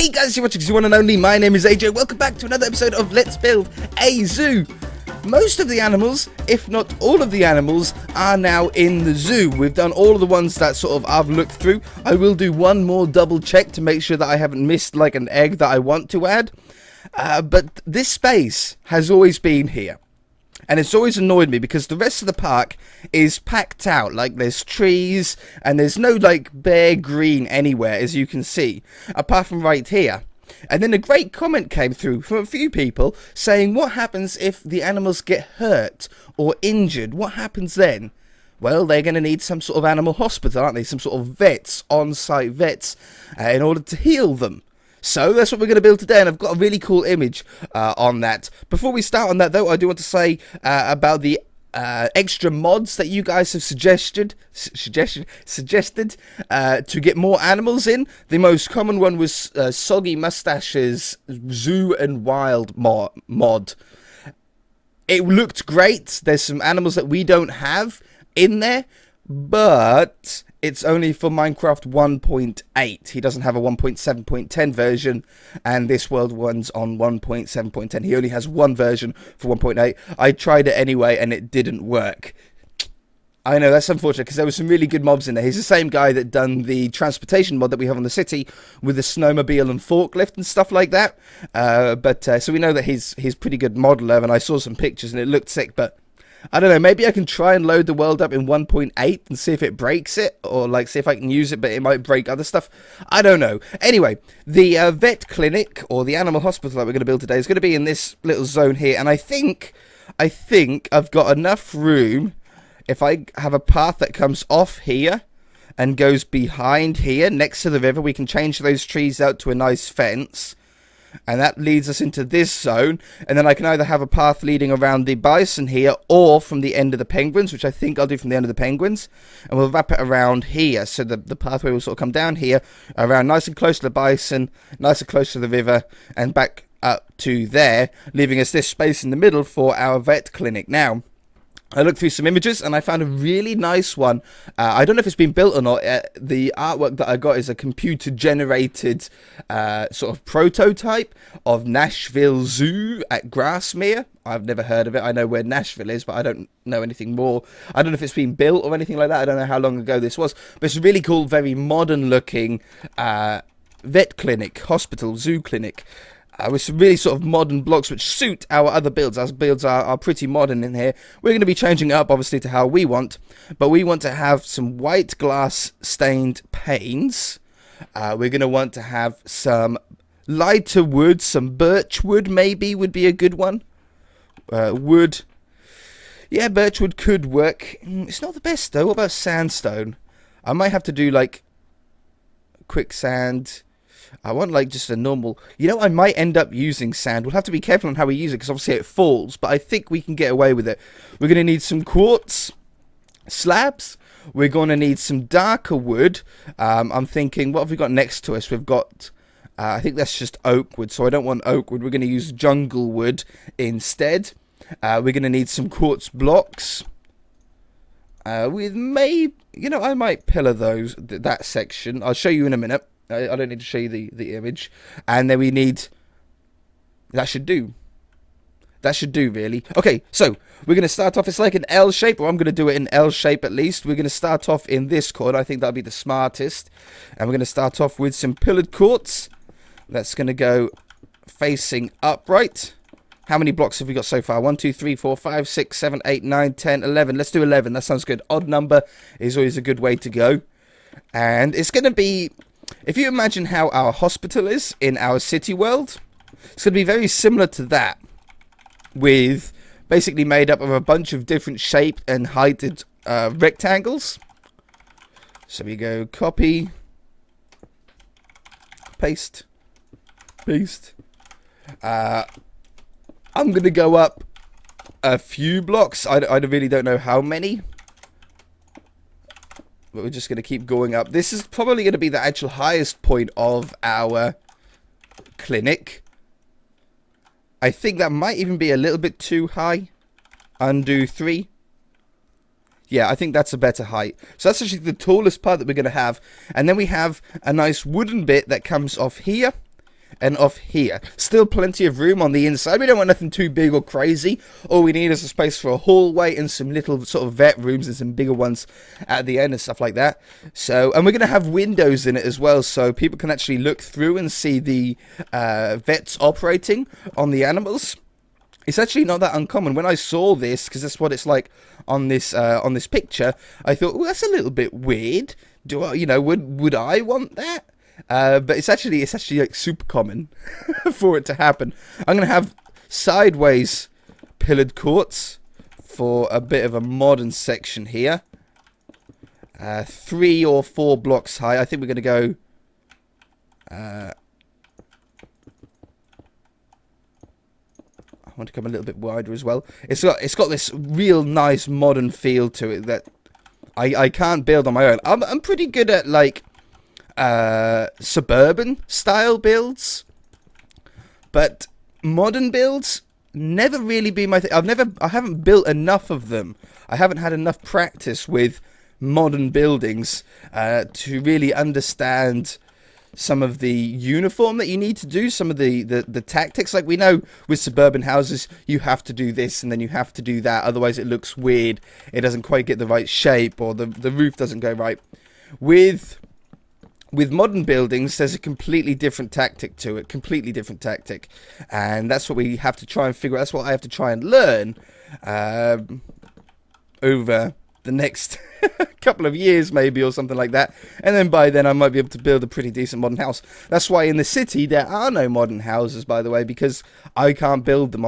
Hey guys, you're watching the one and only. My name is AJ. Welcome back to another episode of Let's Build a Zoo. Most of the animals, if not all of the animals, are now in the zoo. We've done all of the ones that sort of I've looked through. I will do one more double check to make sure that I haven't missed like an egg that I want to add. But this space has always been here. And it's always annoyed me because the rest of the park is packed out. Like, there's trees and there's no, like, bare green anywhere, as you can see, apart from right here. And then a great comment came through from a few people saying, what happens if the animals get hurt or injured? What happens then? Well, they're going to need some sort of animal hospital, aren't they? Some sort of vets, on-site vets, in order to heal them. So that's what we're going to build today, and I've got a really cool image on that. Before we start on that, though, I do want to say about the extra mods that you guys have suggested to get more animals in. The most common one was Soggy Mustache's Zoo and Wild mod. It looked great. There's some animals that we don't have in there, but it's only for Minecraft 1.8. He doesn't have a 1.7.10 version, and this world one's on 1.7.10. He only has one version for 1.8. I tried it anyway, and it didn't work. I know, that's unfortunate, because there were some really good mobs in there. He's the same guy that done the transportation mod that we have on the city, with the snowmobile and forklift and stuff like that. So we know that he's pretty good modeler, and I saw some pictures, and it looked sick, but I don't know, maybe I can try and load the world up in 1.8 and see if it breaks it, or like see if I can use it, but it might break other stuff. I don't know. Anyway, the vet clinic, or the animal hospital that we're going to build today, is going to be in this little zone here, and I think I've got enough room. If I have a path that comes off here and goes behind here, next to the river, we can change those trees out to a nice fence. And that leads us into this zone. And then I can either have a path leading around the bison here, or from the end of the penguins, which I think I'll do from the end of the penguins. And we'll wrap it around here. So the pathway will sort of come down here, around nice and close to the bison, nice and close to the river, and back up to there, leaving us this space in the middle for our vet clinic. Now, I looked through some images and I found a really nice one. I don't know if it's been built or not. The artwork that I got is a computer-generated sort of prototype of Nashville Zoo at Grassmere. I've never heard of it. I know where Nashville is, but I don't know anything more. I don't know if it's been built or anything like that. I don't know how long ago this was. But it's a really cool, very modern-looking vet clinic, hospital, zoo clinic. With some really sort of modern blocks which suit our other builds. Our builds are pretty modern in here. We're going to be changing it up, obviously, to how we want. But we want to have some white glass stained panes. We're going to want to have some lighter wood. Some birch wood, maybe, would be a good one. Wood. Yeah, birch wood could work. It's not the best, though. What about sandstone? I might have to do, like, quicksand. I want, like, just a normal... You know, I might end up using sand. We'll have to be careful on how we use it, because obviously it falls. But I think we can get away with it. We're going to need some quartz slabs. We're going to need some darker wood. I'm thinking, what have we got next to us? We've got... I think that's just oak wood, so I don't want oak wood. We're going to use jungle wood instead. We're going to need some quartz blocks. With maybe... You know, I might pillar that section. I'll show you in a minute. I don't need to show you the image. And then we need... That should do. That should do, really. Okay, so we're going to start off. It's like an L shape, or I'm going to do it in L shape at least. We're going to start off in this corner. I think that'll be the smartest. And we're going to start off with some pillared quartz. That's going to go facing upright. How many blocks have we got so far? 1, 2, 3, 4, 5, 6, 7, 8, 9, 10, 11. Let's do 11. That sounds good. Odd number is always a good way to go. And it's going to be... If you imagine how our hospital is in our city world, it's going to be very similar to that, with basically made up of a bunch of different shaped and heighted rectangles. So we go copy, paste. I'm going to go up a few blocks. I really don't know how many. But we're just going to keep going up. This is probably going to be the actual highest point of our clinic. I think that might even be a little bit too high. Undo 3. Yeah, I think that's a better height. So that's actually the tallest part that we're going to have. And then we have a nice wooden bit that comes off here. and off here. Still plenty of room on the inside. We don't want nothing too big or crazy. All we need is a space for a hallway and some little sort of vet rooms and some bigger ones at the end and stuff like that. So, and we're going to have windows in it as well, so people can actually look through and see the vets operating on the animals. It's actually not that uncommon. When I saw this, because that's what it's like on this picture, I thought, well, that's a little bit weird. Do I, would I want that? But it's actually like super common for it to happen. I'm gonna have sideways pillared courts for a bit of a modern section here. 3 or 4 blocks high. I think we're gonna go. I want to come a little bit wider as well. It's got this real nice modern feel to it that I can't build on my own. I'm pretty good at like suburban style builds, but modern builds never really been my thing. I haven't built enough of them. I haven't had enough practice with modern buildings to really understand some of the uniform that you need to do, some of the tactics. Like we know with suburban houses, you have to do this and then you have to do that, otherwise it looks weird, it doesn't quite get the right shape, or the roof doesn't go right. With modern buildings, there's a completely different tactic to it, and that's what we have to try and figure out. That's what I have to try and learn over the next couple of years maybe, or something like that, and then by then I might be able to build a pretty decent modern house. That's why in the city there are no modern houses, by the way, because I can't build them.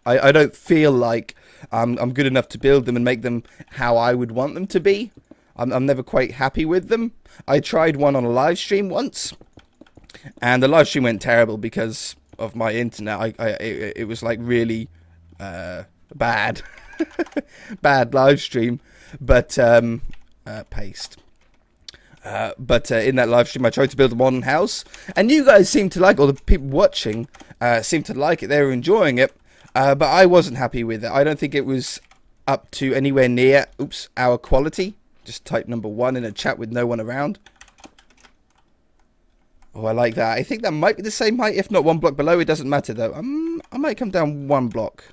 I don't feel like I'm good enough to build them and make them how I would want them to be. I'm never quite happy with them. I tried one on a live stream once, and the live stream went terrible because of my internet. It was like really bad bad live stream. But paste. But in that live stream, I tried to build a modern house, and you guys seem to like, or the people watching seem to like it. They were enjoying it, but I wasn't happy with it. I don't think it was up to anywhere near our quality. Just type number 1 in a chat with no one around. Oh, I like that. I think that might be the same height, if not 1 block below. It doesn't matter though. I might come down 1 block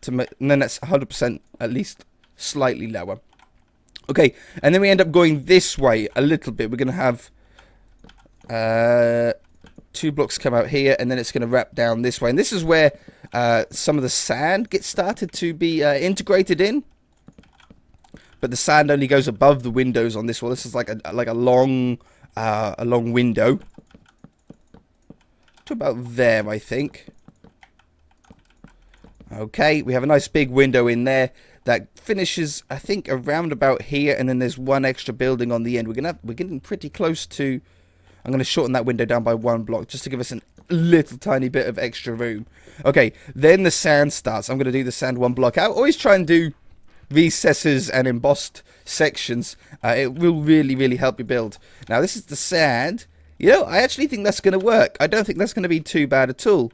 and then that's 100% at least slightly lower. Okay, and then we end up going this way a little bit. We're going to have 2 blocks come out here, and then it's going to wrap down this way. And this is where some of the sand gets started to be integrated in. But the sand only goes above the windows on this wall. This is like a long window to about there, I think. Okay, we have a nice big window in there that finishes, I think, around about here, and then there's 1 extra building on the end. We're getting pretty close to. I'm going to shorten that window down by 1 block just to give us a little tiny bit of extra room. Okay, then the sand starts. I'm going to do the sand 1 block out. Always try and do recesses and embossed sections. It will really help you build. Now this is the sand. I actually think that's going to work. I don't think that's going to be too bad at all.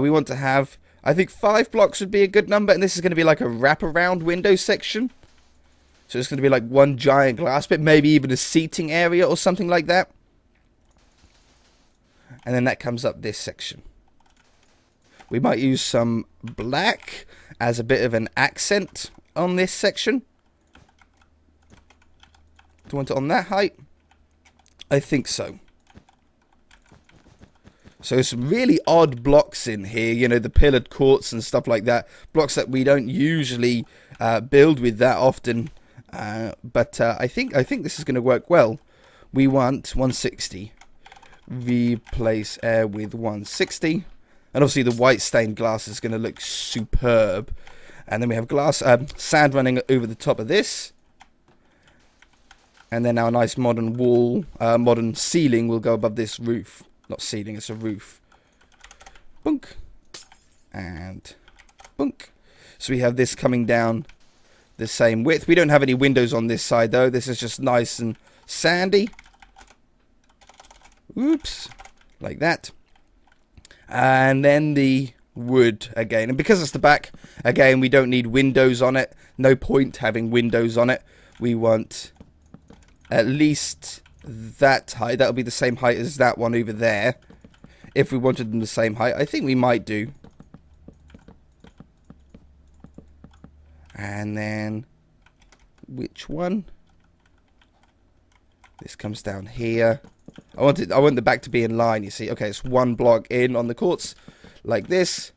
We want to have, I think 5 blocks would be a good number, and this is going to be like a wraparound window section. So it's going to be like 1 giant glass bit, maybe even a seating area or something like that. And then that comes up this section. We might use some black as a bit of an accent on this section. Do you want it on that height? I think so. So some really odd blocks in here, the pillared courts and stuff like that. Blocks that we don't usually build with that often. But I think this is going to work well. We want 160. Replace air with 160. And obviously the white stained glass is going to look superb. And then we have glass sand running over the top of this. And then our nice modern wall, modern ceiling will go above this roof. Not ceiling, it's a roof. Bunk. And bunk. So we have this coming down the same width. We don't have any windows on this side though. This is just nice and sandy. Oops. Like that. And then the wood again. And because it's the back, again, we don't need windows on it. No point having windows on it. We want at least that height. That'll be the same height as that one over there. if we wanted them the same height. I think we might do. And then, which one? This comes down here. I want the back to be in line, you see. Okay, it's one block in on the courts, like this.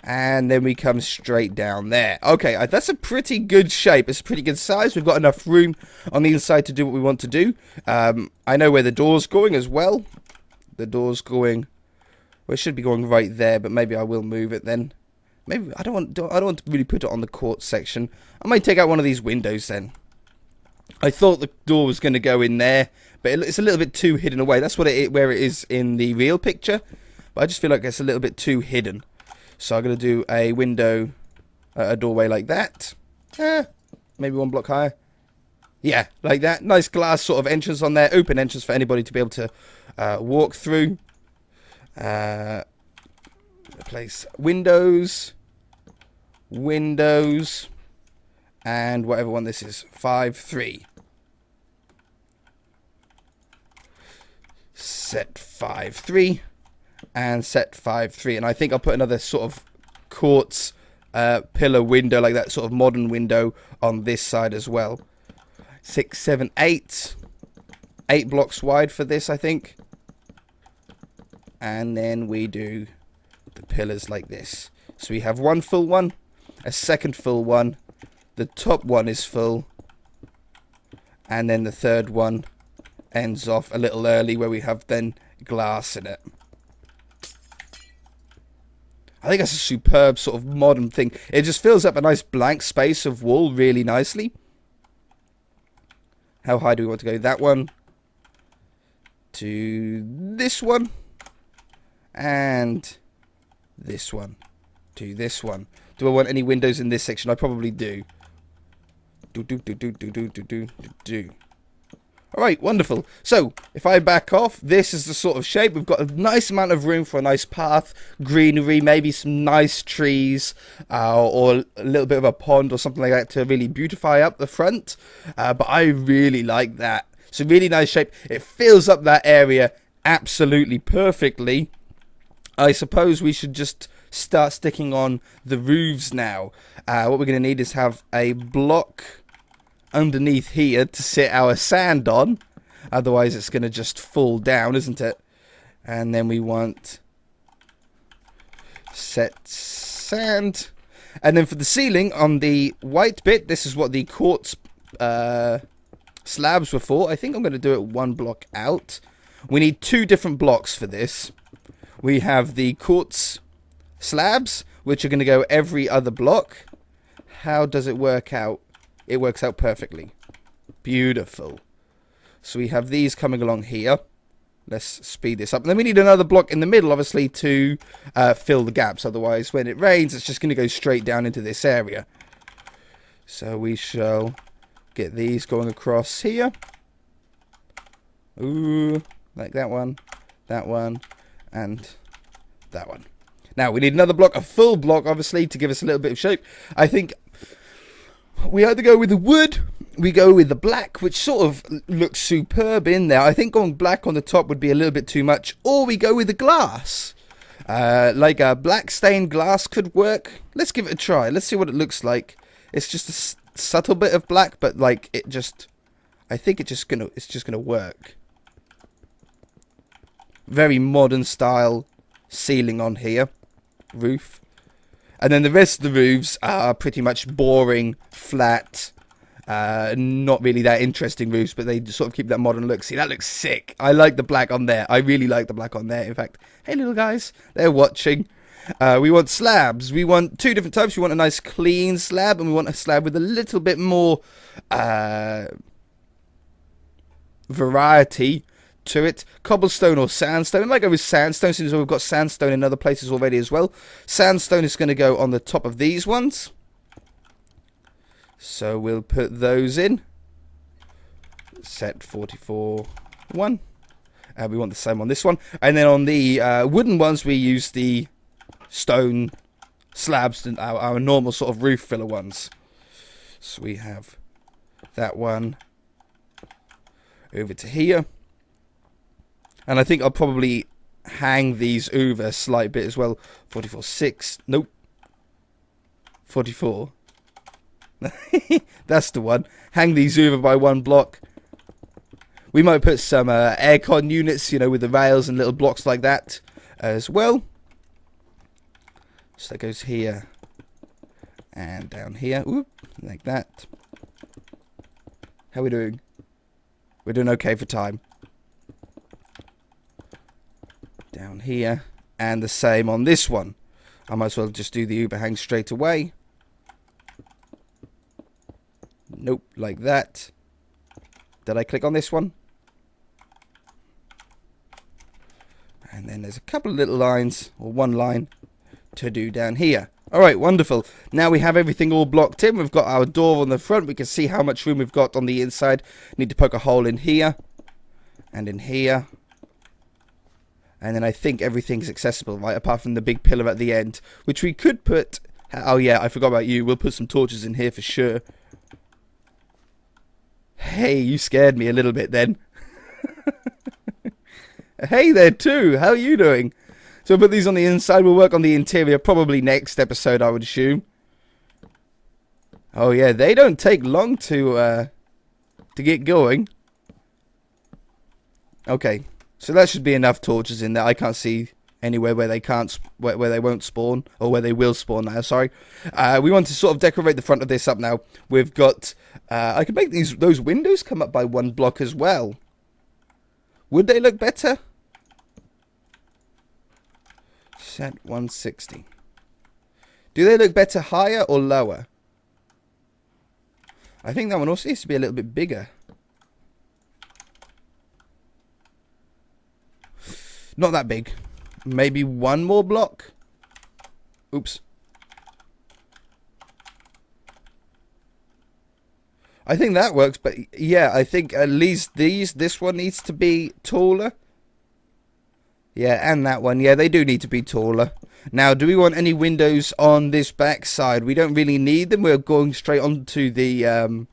And then we come straight down there. Okay, that's a pretty good shape. It's a pretty good size. We've got enough room on the inside to do what we want to do. I know where the door's going as well. The door's going... Well, it should be going right there, but maybe I will move it then. Maybe I don't want to really put it on the court section. I might take out one of these windows then. I thought the door was going to go in there, but it's a little bit too hidden away. That's where it is in the real picture. But I just feel like it's a little bit too hidden. So I'm going to do a window, a doorway like that. Maybe one block higher. Yeah, like that. Nice glass sort of entrance on there. Open entrance for anybody to be able to walk through. Place windows. Windows. And whatever one this is. 5, 3. Set 5, 3. And set 5, 3. And I think I'll put another sort of quartz pillar window, like that sort of modern window on this side as well. 6, 7, 8. 8 blocks wide for this, I think. And then we do the pillars like this. So we have one full one, a second full one. The top one is full. And then the third one ends off a little early where we have then glass in it. I think that's a superb sort of modern thing. It just fills up a nice blank space of wall really nicely. How high do we want to go? That one. To this one. And this one. To this one. Do I want any windows in this section? I probably do. Alright, wonderful. So, if I back off, this is the sort of shape. We've got a nice amount of room for a nice path, greenery, maybe some nice trees, or a little bit of a pond or something like that to really beautify up the front. But I really like that. It's a really nice shape. It fills up that area absolutely perfectly. I suppose we should just start sticking on the roofs now. What we're going to need is have a block underneath here to sit our sand on. Otherwise it's going to just fall down, isn't it? And then we want set sand. And then for the ceiling on the white bit, this is what the quartz slabs were for. I think I'm going to do it one block out. We need 2 different blocks for this. We have the quartz slabs, which are going to go every other block. How does it work out? It works out perfectly. Beautiful. So we have these coming along here. Let's speed this up. And then we need another block in the middle, obviously, to fill the gaps. Otherwise, when it rains, it's just going to go straight down into this area. So we shall get these going across here. Ooh, like that one, and that one. Now, we need another block, a full block, obviously, to give us a little bit of shape. I think we either go with the wood, we go with the black, which sort of looks superb in there. I think going black on the top would be a little bit too much. Or we go with the glass. Like a black stained glass could work. Let's give it a try. Let's see what it looks like. It's just a subtle bit of black, but like it just... I think it's just gonna work. Very modern style ceiling on here. Roof. And then the rest of the roofs are pretty much boring, flat, not really that interesting roofs, but they sort of keep that modern look. See, that looks sick. I like the black on there. I really like the black on there. In fact, hey little guys, they're watching. We want slabs. We want 2 different types. We want a nice clean slab, and we want a slab with a little bit more variety to it. Cobblestone or sandstone. I might go with sandstone since we've got sandstone in other places already as well. Sandstone is going to go on the top of these ones. So we'll put those in. Set 44 1. We want the same on this one. And then on the wooden ones we use the stone slabs, and our normal sort of roof filler ones. So we have that one over to here. And I think I'll probably hang these over a slight bit as well. 44.6. Nope. 44. That's the one. Hang these over by 1 block. We might put some aircon units, you know, with the rails and little blocks like that as well. So that goes here and down here. Oop, like that. How are we doing? We're doing okay for time. Down here. And the same on this one. I might as well just do the overhang straight away. Nope, like that. Did I click on this one? And then there's a couple of little lines, or 1 line, to do down here. Alright, wonderful. Now we have everything all blocked in. We've got our door on the front. We can see how much room we've got on the inside. Need to poke a hole in here. And in here. And then I think everything's accessible, right? Apart from the big pillar at the end. Which we could put... Oh yeah, I forgot about you. We'll put some torches in here for sure. Hey, you scared me a little bit then. Hey there too, how are you doing? So we'll put these on the inside, we'll work on the interior probably next episode, I would assume. Oh yeah, they don't take long to get going. Okay, so that should be enough torches in there. I can't see anywhere where they can't, where they won't spawn, or where they will spawn now, sorry. We want to sort of decorate the front of this up now. We've got, I could make those windows come up by 1 block as well. Would they look better? Set 160. Do they look better higher or lower? I think that one also needs to be a little bit bigger. Not that big. Maybe 1 more block? Oops. I think that works, but yeah, I think at least this one needs to be taller. Yeah, and that one. Yeah, they do need to be taller. Now, do we want any windows on this back side? We don't really need them. We're going straight onto the,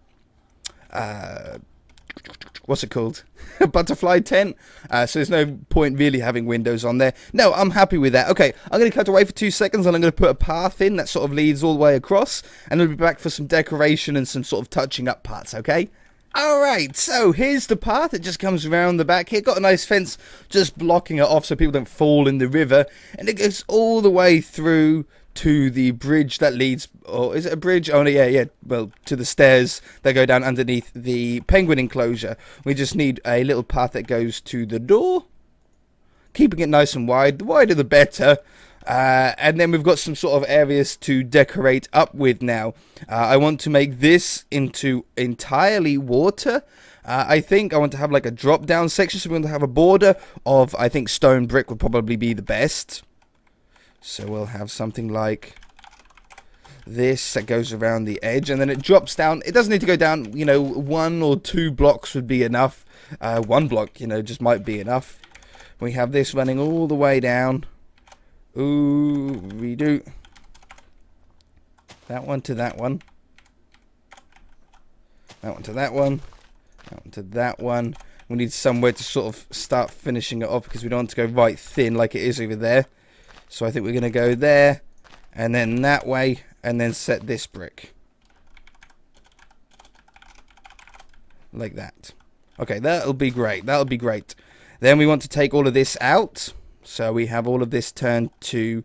what's it called? Butterfly tent. So there's no point really having windows on there. No, I'm happy with that. Okay, I'm going to cut away for 2 seconds and I'm going to put a path in that sort of leads all the way across. And I'll be back for some decoration and some sort of touching up parts, okay? Alright, so here's the path. It just comes around the back here. Got a nice fence just blocking it off so people don't fall in the river. And it goes all the way through to the bridge that leads, or is it a bridge? Oh, no, yeah, well, to the stairs that go down underneath the penguin enclosure. We just need a little path that goes to the door, keeping it nice and wide. The wider the better. And then we've got some sort of areas to decorate up with now. I want to make this into entirely water. I think I want to have like a drop down section, so we want to have a border of, I think stone brick would probably be the best. So we'll have something like this that goes around the edge, and then it drops down. It doesn't need to go down, you know, 1 or 2 blocks would be enough. 1 block, you know, just might be enough. We have this running all the way down. Ooh, redo. That one to that one. That one to that one. That one to that one. We need somewhere to sort of start finishing it off because we don't want to go right thin like it is over there. So I think we're going to go there, and then that way, and then set this brick. Like that. Okay, that'll be great. That'll be great. Then we want to take all of this out. So we have all of this turned to...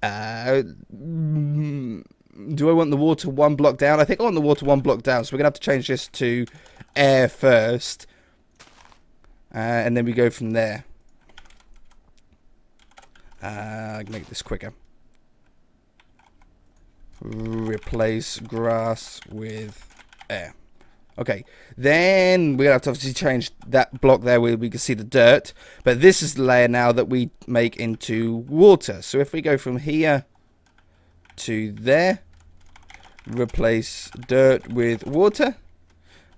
do I want the water 1 block down? I think I want the water 1 block down. So we're going to have to change this to air first. And then we go from there. I can make this quicker. Replace grass with air. Okay, then we're going to have to obviously change that block there where we can see the dirt. But this is the layer now that we make into water. So if we go from here to there, replace dirt with water.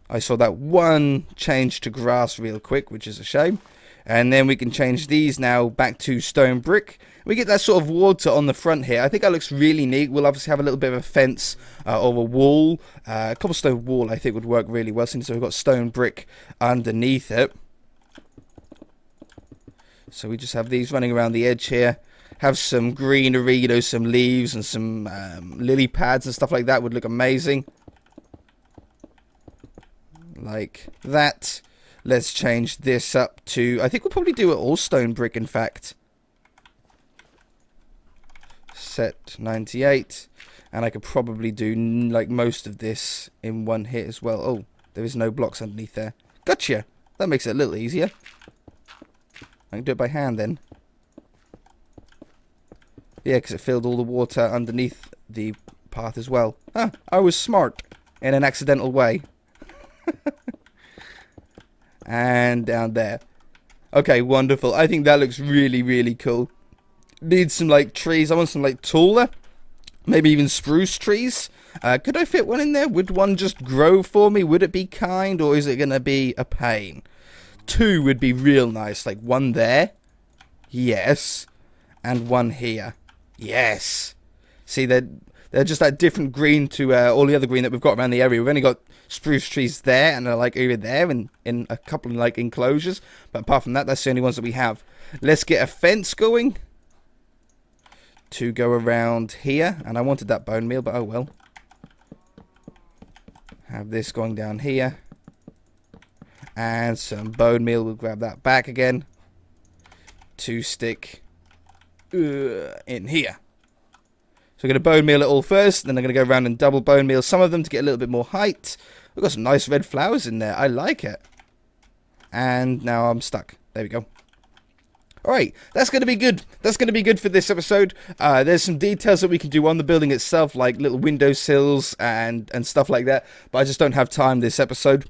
I saw that one change to grass real quick, which is a shame. And then we can change these now back to stone brick. We get that sort of water on the front here. I think that looks really neat. We'll obviously have a little bit of a fence or a wall. Cobblestone wall I think would work really well since we've got stone brick underneath it. So we just have these running around the edge here. Have some greenery, you know, some leaves and some lily pads and stuff like that would look amazing. Like that. Let's change this up to... I think we'll probably do it all stone brick, in fact. Set 98. And I could probably do, like, most of this in one hit as well. Oh, there is no blocks underneath there. Gotcha! That makes it a little easier. I can do it by hand, then. Yeah, because it filled all the water underneath the path as well. Ah, I was smart in an accidental way. And down there. Okay, wonderful. I think that looks really, really cool. Need some, like, trees. I want some, like, taller. Maybe even spruce trees. Could I fit one in there? Would one just grow for me? Would it be kind, or is it going to be a pain? 2 would be real nice. Like, one there. Yes. And one here. Yes. See, they're just that different green to all the other green that we've got around the area. We've only got spruce trees there and like over there and in a couple of like enclosures. But apart from that, that's the only ones that we have. Let's get a fence going to go around here. And I wanted that bone meal, but oh well. Have this going down here. And some bone meal. We'll grab that back again. To stick in here. So we're going to bone meal it all first, then I'm going to go around and double bone meal some of them to get a little bit more height. We've got some nice red flowers in there. I like it. And now I'm stuck. There we go. Alright, that's going to be good. That's going to be good for this episode. There's some details that we can do on the building itself, like little windowsills and stuff like that. But I just don't have time this episode.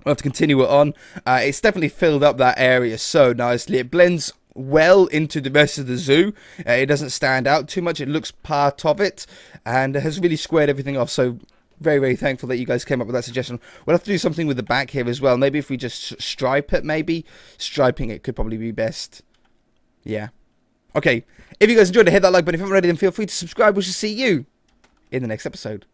We'll have to continue it on. It's definitely filled up that area so nicely. It blends well into the rest of the zoo. It doesn't stand out too much. It looks part of it and it has really squared everything off. So very, very thankful that you guys came up with that suggestion. We'll have to do something with the back here as well. Maybe if we just stripe it, maybe. Striping it could probably be best. Yeah. Okay. If you guys enjoyed it, hit that like button. If you haven't already, then feel free to subscribe. We shall see you in the next episode.